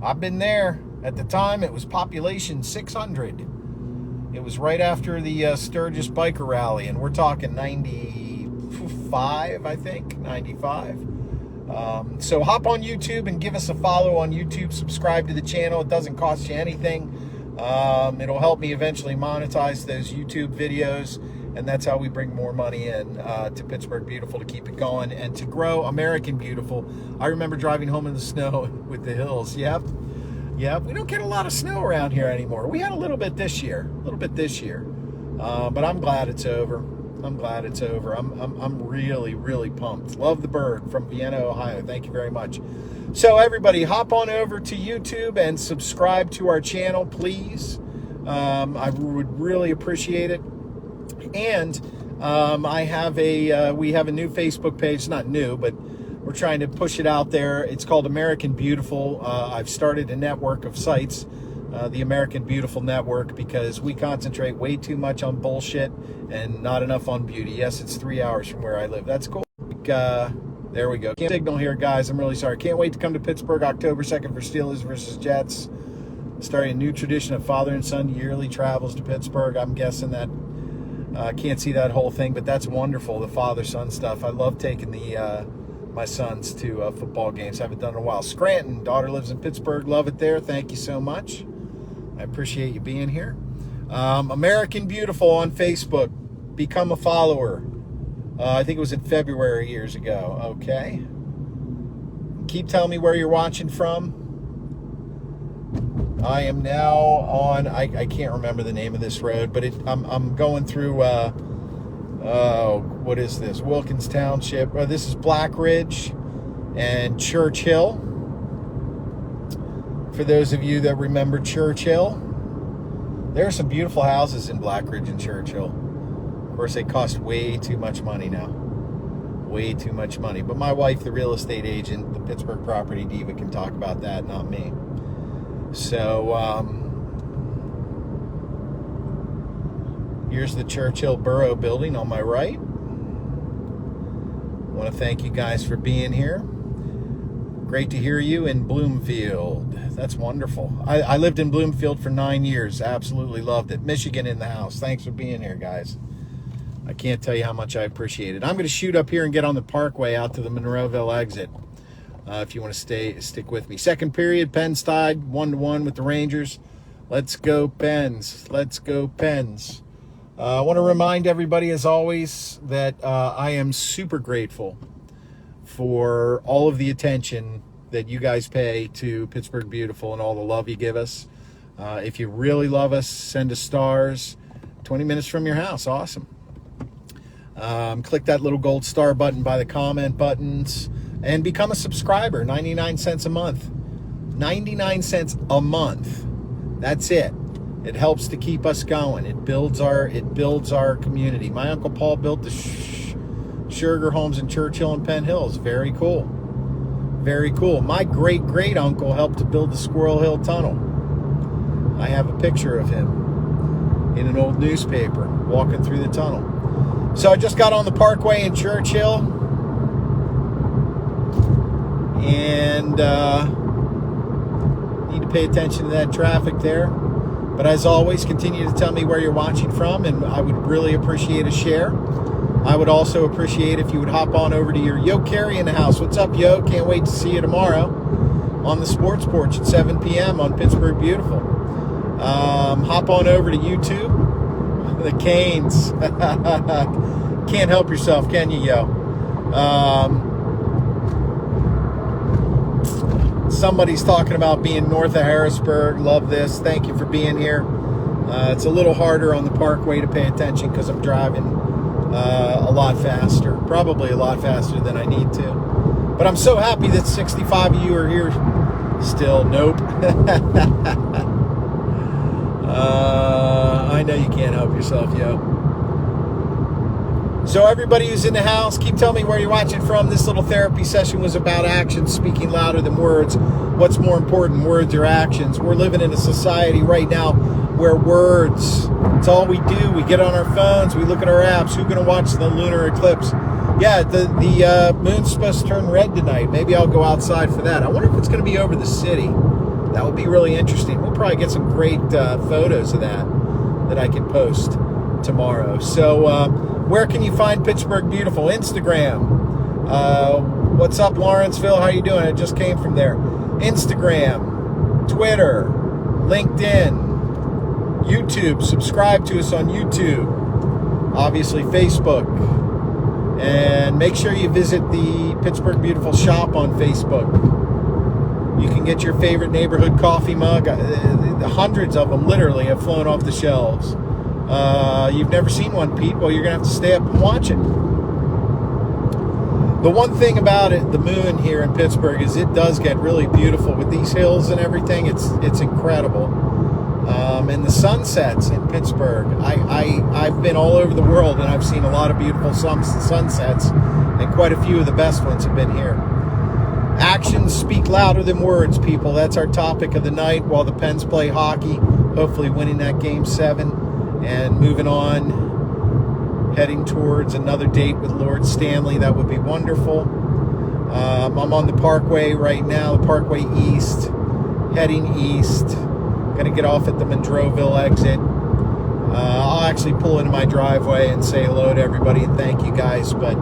S1: I've been there. At the time, it was population 600. It was right after the Sturgis Biker Rally, and we're talking 95, I think, 95. So hop on YouTube and give us a follow on YouTube. Subscribe to the channel. It doesn't cost you anything. It'll help me eventually monetize those YouTube videos, and that's how we bring more money in to Pittsburgh Beautiful to keep it going and to grow American Beautiful. I remember driving home in the snow with the hills. Yep. We don't get a lot of snow around here anymore. We had a little bit this year, but I'm glad it's over. I'm really, really pumped. Love the bird from Vienna, Ohio. Thank you very much. So everybody, hop on over to YouTube and subscribe to our channel, please. I would really appreciate it. And we have a new Facebook page. Not new, but we're trying to push it out there. It's called American Beautiful. I've started a network of sites, the American Beautiful Network, because we concentrate way too much on bullshit and not enough on beauty. Yes, it's 3 hours from where I live. That's cool. There we go. Signal here, guys. I'm really sorry. Can't wait to come to Pittsburgh October 2nd for Steelers versus Jets. Starting a new tradition of father and son yearly travels to Pittsburgh. I'm guessing that can't see that whole thing, but that's wonderful, the father-son stuff. I love taking my sons to football games. Haven't done it in a while. Scranton, daughter lives in Pittsburgh. Love it there. Thank you so much. I appreciate you being here. American Beautiful on Facebook. Become a follower. I think it was in February years ago. Okay. Keep telling me where you're watching from. I am now on, I can't remember the name of this road, but I'm going through, what is this? Wilkins Township. This is Black Ridge and Churchill. For those of you that remember Churchill, there are some beautiful houses in Black Ridge and Churchill. Of course, they cost way too much money now. Way too much money. But my wife, the real estate agent, the Pittsburgh property diva, can talk about that, not me. So, here's the Churchill Borough building on my right. I want to thank you guys for being here. Great to hear you in Bloomfield. That's wonderful. I lived in Bloomfield for 9 years. Absolutely loved it. Michigan in the house. Thanks for being here, guys. I can't tell you how much I appreciate it. I'm going to shoot up here and get on the Parkway out to the Monroville exit. If you want to stick with me. Second period, Penn's tied 1-1 with the Rangers. Let's go Pens. Let's go Pens. I want to remind everybody, as always, that I am super grateful for all of the attention that you guys pay to Pittsburgh Beautiful and all the love you give us. If you really love us, send us stars. 20 minutes from your house. Awesome. Click that little gold star button by the comment buttons and become a subscriber. 99 cents a month. 99 cents a month. That's it. It helps to keep us going. It builds our community. My Uncle Paul built the Sugar homes in Churchill and Penn Hills. Very cool. Very cool. My great uncle helped to build the Squirrel Hill Tunnel. I have a picture of him in an old newspaper walking through the tunnel. So I just got on the Parkway in Churchill, and need to pay attention to that traffic there. But as always, continue to tell me where you're watching from, and I would really appreciate a share. I would also appreciate if you would hop on over to your Yo Carey in the house. What's up, Yo? Can't wait to see you tomorrow on the Sports Porch at 7 p.m. on Pittsburgh Beautiful. Hop on over to YouTube. The Canes. Can't help yourself, can you, Yo? Somebody's talking about being north of Harrisburg. Love this. Thank you for being here. It's a little harder on the Parkway to pay attention because I'm driving a lot faster. Probably a lot faster than I need to. But I'm so happy that 65 of you are here still. Nope. I know you can't help yourself, Yo. So everybody who's in the house, keep telling me where you're watching from. This little therapy session was about actions speaking louder than words. What's more important, words or actions? We're living in a society right now where words, it's all we do. We get on our phones, we look at our apps. Who's going to watch the lunar eclipse? Yeah, the moon's supposed to turn red tonight. Maybe I'll go outside for that. I wonder if it's going to be over the city. That would be really interesting. We'll probably get some great photos of that I can post tomorrow. So where can you find Pittsburgh Beautiful? Instagram. What's up, Lawrenceville? How you doing? I just came from there. Instagram, Twitter, LinkedIn, YouTube. Subscribe to us on YouTube. Obviously, Facebook. And make sure you visit the Pittsburgh Beautiful shop on Facebook. You can get your favorite neighborhood coffee mug. Hundreds of them literally have flown off the shelves. You've never seen one, Pete? Well, you're going to have to stay up and watch it. The one thing about it, the moon here in Pittsburgh, is it does get really beautiful with these hills and everything. It's incredible. And the sunsets in Pittsburgh, I've been all over the world and I've seen a lot of beautiful sunsets, and quite a few of the best ones have been here. Actions speak louder than words, people. That's our topic of the night while the Pens play hockey, hopefully winning that Game 7 and moving on, heading towards another date with Lord Stanley. That would be wonderful. I'm on the Parkway right now, the Parkway East, heading east. Going to get off at the Monroville exit. I'll actually pull into my driveway and say hello to everybody and thank you guys, but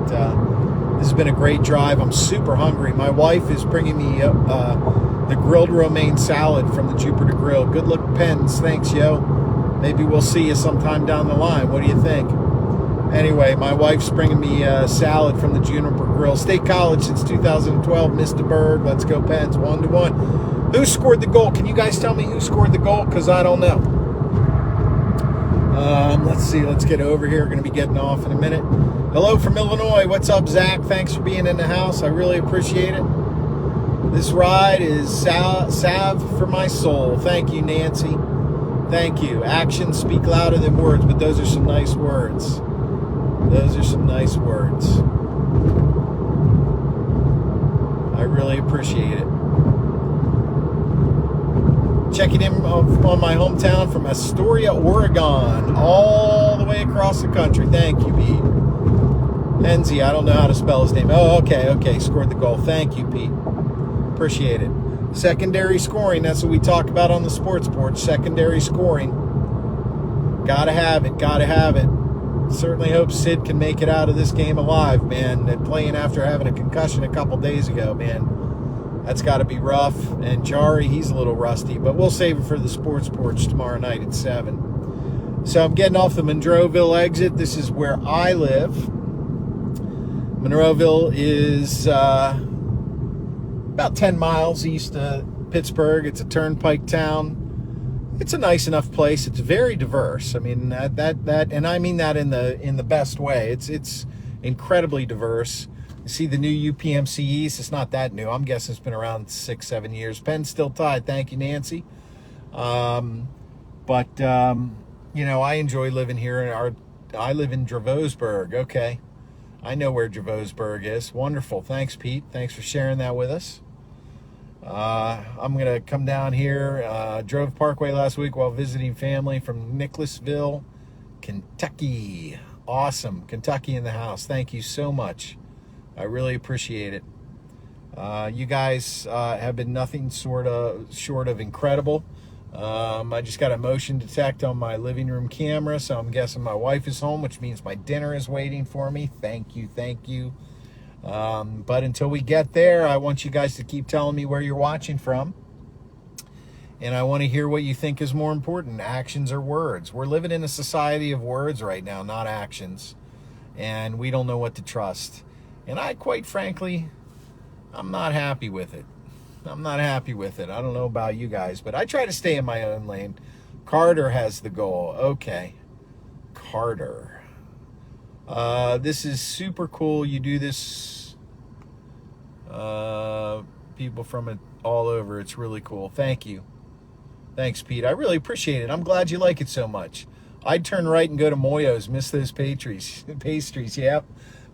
S1: this has been a great drive. I'm super hungry. My wife is bringing me the grilled romaine salad from the Jupiter Grill. Good luck, Pens. Thanks, yo. Maybe we'll see you sometime down the line. What do you think? Anyway, my wife's bringing me salad from the Juniper Grill. State College since 2012. Mr. Berg. Let's go, Pens. 1-1. Who scored the goal? Can you guys tell me who scored the goal? Because I don't know. Let's see. Let's get over here. Going to be getting off in a minute. Hello from Illinois. What's up, Zach? Thanks for being in the house. I really appreciate it. This ride is salve for my soul. Thank you, Nancy. Thank you. Actions speak louder than words, but those are some nice words. Those are some nice words. I really appreciate it. Checking in on my hometown from Astoria, Oregon, all the way across the country. Thank you, Pete. Enzi, I don't know how to spell his name. Oh, okay. Scored the goal. Thank you, Pete. Appreciate it. Secondary scoring, that's what we talk about on the sports porch. Secondary scoring. Gotta have it. Certainly hope Sid can make it out of this game alive, man. And playing after having a concussion a couple days ago, man. That's got to be rough. And Jari, he's a little rusty, but we'll save it for the sports porch tomorrow night at 7. So I'm getting off the Monroville exit. This is where I live. Monroville is about 10 miles east of Pittsburgh. It's a turnpike town. It's a nice enough place. It's very diverse. I mean that, and I mean that in the best way. It's incredibly diverse. You see the new UPMC East. It's not that new. I'm guessing it's been around 6-7 years. Penn's still tied. Thank you, Nancy. But I enjoy living here. I live in Dravosburg. Okay. I know where Dravosburg is. Wonderful. Thanks, Pete. Thanks for sharing that with us. I'm going to come down here. Drove Parkway last week while visiting family from Nicholasville, Kentucky. Awesome. Kentucky in the house. Thank you so much. I really appreciate it. You guys have been nothing short of incredible. I just got a motion detect on my living room camera, so I'm guessing my wife is home, which means my dinner is waiting for me. Thank you. But until we get there, I want you guys to keep telling me where you're watching from. And I want to hear what you think is more important, actions or words. We're living in a society of words right now, not actions. And we don't know what to trust. And quite frankly, I'm not happy with it. I don't know about you guys, but I try to stay in my own lane. Carter has the goal. Okay. Carter. This is super cool. You do this. People from it all over. It's really cool. Thank you. Thanks, Pete. I really appreciate it. I'm glad you like it so much. I'd turn right and go to Moyo's. Miss those pastries, yep.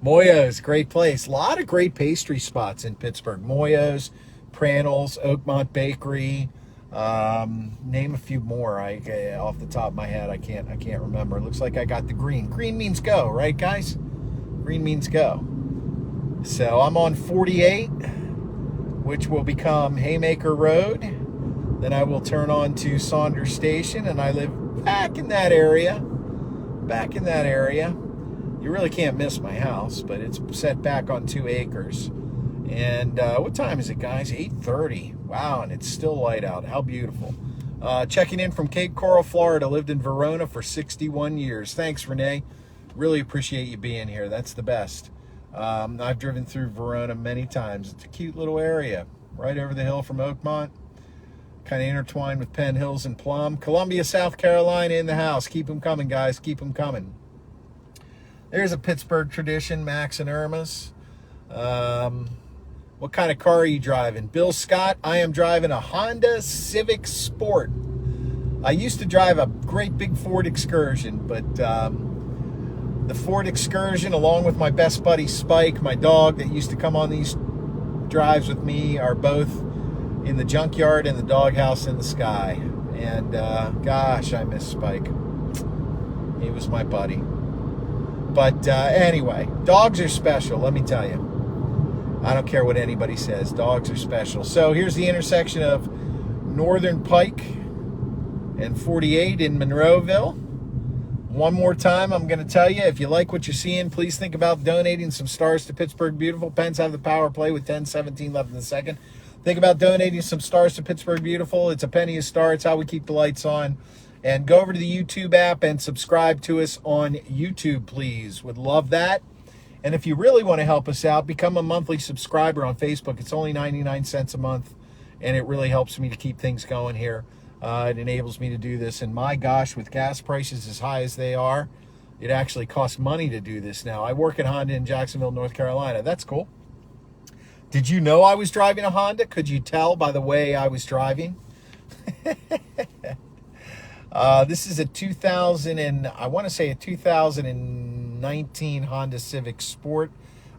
S1: Moyo's, great place. A lot of great pastry spots in Pittsburgh. Moyo's, Prannell's, Oakmont Bakery. Name a few more. Off the top of my head, I can't remember. It looks like I got the green. Green means go, right, guys? Green means go. So I'm on 48, which will become Haymaker Road. Then I will turn on to Saunders Station, and I live back in that area. You really can't miss my house, but it's set back on 2 acres. And what time is it, guys? 8:30. Wow, and it's still light out. How beautiful. Checking in from Cape Coral, Florida. Lived in Verona for 61 years. Thanks, Renee. Really appreciate you being here. That's the best. I've driven through Verona many times. It's a cute little area right over the hill from Oakmont. Kind of intertwined with Penn Hills and Plum. Columbia, South Carolina in the house. Keep them coming, guys. Keep them coming. There's a Pittsburgh tradition, Max and Irma's. What kind of car are you driving? Bill Scott, I am driving a Honda Civic Sport. I used to drive a great big Ford Excursion, but the Ford Excursion, along with my best buddy Spike, my dog that used to come on these drives with me, are both in the junkyard and the doghouse in the sky. And gosh, I miss Spike. He was my buddy. But anyway, dogs are special, let me tell you. I don't care what anybody says. Dogs are special. So here's the intersection of Northern Pike and 48 in Monroville. One more time, I'm going to tell you, if you like what you're seeing, please think about donating some stars to Pittsburgh Beautiful. Pens have the power play with 10:17 left in the second. Think about donating some stars to Pittsburgh Beautiful. It's a penny a star. It's how we keep the lights on. And go over to the YouTube app and subscribe to us on YouTube, please. Would love that. And if you really want to help us out, become a monthly subscriber on Facebook. It's only 99 cents a month, and it really helps me to keep things going here. It enables me to do this. And my gosh, with gas prices as high as they are, it actually costs money to do this now. I work at Honda in Jacksonville, North Carolina. That's cool. Did you know I was driving a Honda? Could you tell by the way I was driving? This is a 2019 Honda Civic Sport.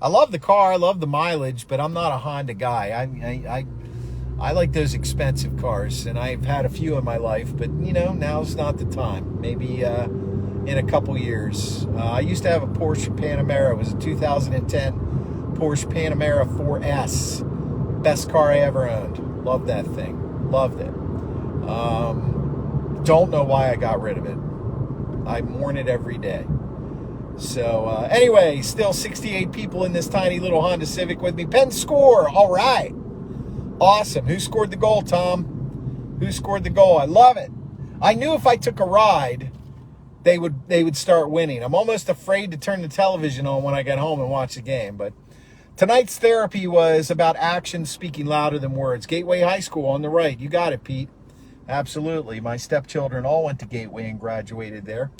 S1: I love the car. I love the mileage, but I'm not a Honda guy. I like those expensive cars, and I've had a few in my life, but, now's not the time. Maybe in a couple years. I used to have a Porsche Panamera. It was a 2010 Porsche Panamera 4S. Best car I ever owned. Loved that thing. Loved it. Don't know why I got rid of it. I mourn it every day. So, anyway, still 68 people in this tiny little Honda Civic with me. Penn score. All right. Awesome. Who scored the goal, Tom? Who scored the goal? I love it. I knew if I took a ride, they would start winning. I'm almost afraid to turn the television on when I get home and watch the game. But tonight's therapy was about actions speaking louder than words. Gateway High School on the right. You got it, Pete. Absolutely. My stepchildren all went to Gateway and graduated there.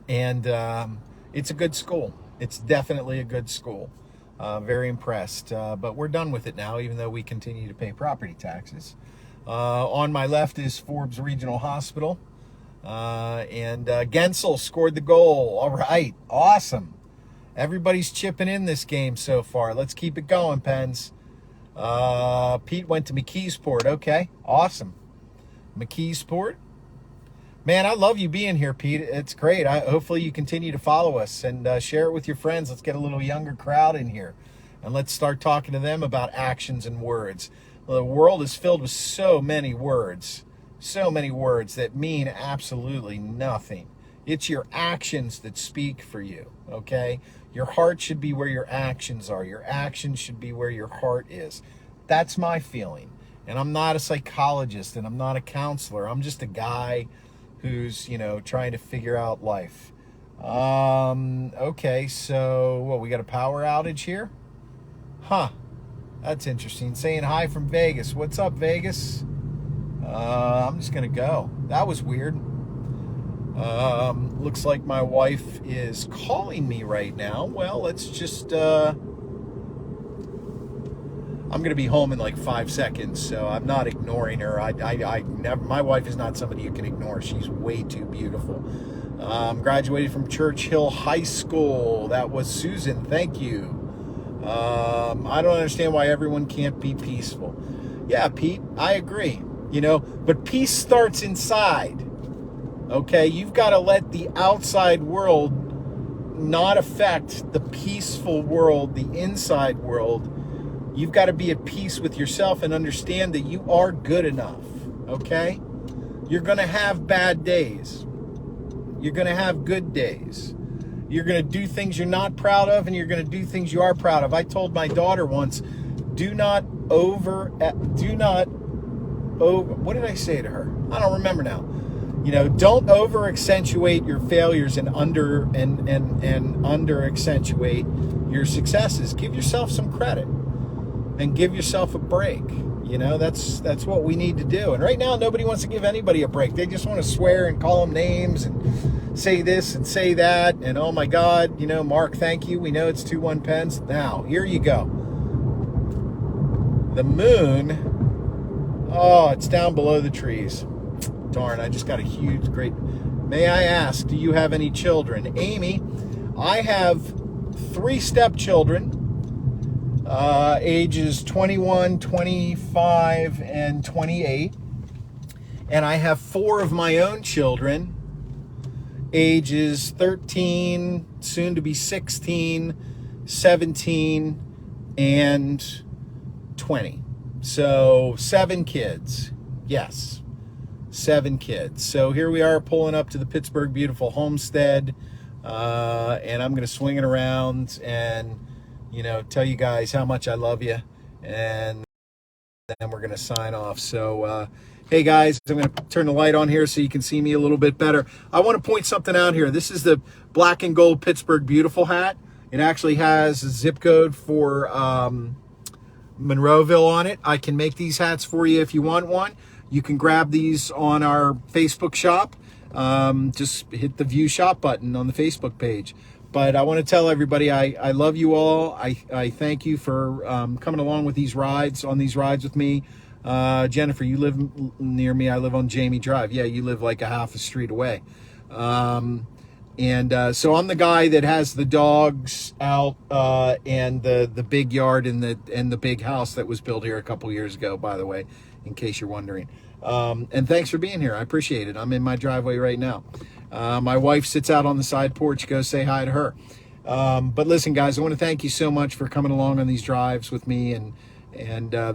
S1: It's a good school. It's definitely a good school. Very impressed. But we're done with it now, even though we continue to pay property taxes. On my left is Forbes Regional Hospital. And Gensel scored the goal. All right. Awesome. Everybody's chipping in this game so far. Let's keep it going, Pens. Pete went to McKeesport. Okay, awesome. McKeesport. Man, I love you being here, Pete. It's great. Hopefully you continue to follow us and share it with your friends. Let's get a little younger crowd in here. And let's start talking to them about actions and words. Well, the world is filled with so many words that mean absolutely nothing. It's your actions that speak for you, okay? Your heart should be where your actions are. Your actions should be where your heart is. That's my feeling. And I'm not a psychologist and I'm not a counselor. I'm just a guy who's, trying to figure out life. Okay, so, we got a power outage here? Huh. That's interesting. Saying hi from Vegas. What's up, Vegas? I'm just going to go. That was weird. Looks like my wife is calling me right now. Well, let's just, I'm going to be home in like 5 seconds, so I'm not ignoring her. I never. My wife is not somebody you can ignore. She's way too beautiful. Graduated from Churchill High School. That was Susan. Thank you. I don't understand why everyone can't be peaceful. Yeah, Pete, I agree. But peace starts inside. Okay, you've got to let the outside world not affect the peaceful world, the inside world. You've got to be at peace with yourself and understand that you are good enough. Okay? You're going to have bad days. You're going to have good days. You're going to do things you're not proud of, and you're going to do things you are proud of. I told my daughter once, what did I say to her? I don't remember now. Don't over accentuate your failures and under accentuate your successes. Give yourself some credit and give yourself a break. That's what we need to do. And right now, nobody wants to give anybody a break. They just want to swear and call them names and say this and say that. And oh my God, Mark, thank you. We know it's 2-1 Pens. Now, here you go. The moon, it's down below the trees. Darn, I just got a huge, great... May I ask, do you have any children? Amy, I have 3 stepchildren. Ages 21, 25, and 28. And I have 4 of my own children, ages 13, soon to be 16, 17, and 20. So 7 kids. Yes, 7 kids. So here we are pulling up to the Pittsburgh beautiful homestead. And I'm going to swing it around and tell you guys how much I love you, and then we're going to sign off. So, hey guys, I'm going to turn the light on here so you can see me a little bit better. I want to point something out here. This is the black and gold Pittsburgh beautiful hat. It actually has a zip code for Monroville on it. I can make these hats for you if you want one. You can grab these on our Facebook shop. Just hit the view shop button on the Facebook page. But I want to tell everybody I love you all. I thank you for coming along with these rides, with me. Jennifer, you live near me. I live on Jamie Drive. Yeah, you live like a half a street away. So I'm the guy that has the dogs out and the big yard and the big house that was built here a couple years ago, by the way, in case you're wondering. And thanks for being here. I appreciate it. I'm in my driveway right now. My wife sits out on the side porch. Go say hi to her. But listen, guys, I want to thank you so much for coming along on these drives with me and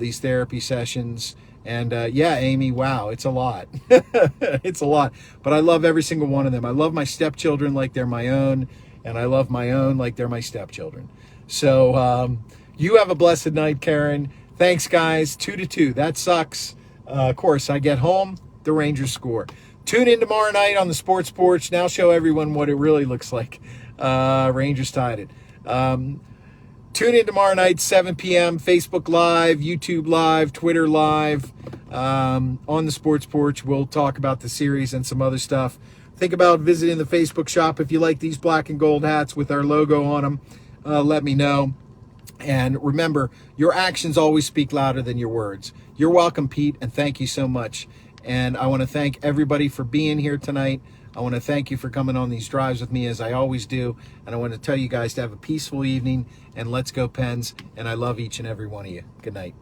S1: these therapy sessions. And yeah, Amy, wow, it's a lot. It's a lot. But I love every single one of them. I love my stepchildren like they're my own, and I love my own like they're my stepchildren. So you have a blessed night, Karen. Thanks, guys. 2-2. That sucks. Of course, I get home, the Rangers score. Tune in tomorrow night on the Sports Porch. Now show everyone what it really looks like. Rangers tied it. Tune in tomorrow night, 7 p.m., Facebook Live, YouTube Live, Twitter Live. On the Sports Porch, we'll talk about the series and some other stuff. Think about visiting the Facebook shop. If you like these black and gold hats with our logo on them, let me know. And remember, your actions always speak louder than your words. You're welcome, Pete, and thank you so much. And I want to thank everybody for being here tonight. I want to thank you for coming on these drives with me, as I always do. And I want to tell you guys to have a peaceful evening, and let's go Pens. And I love each and every one of you. Good night.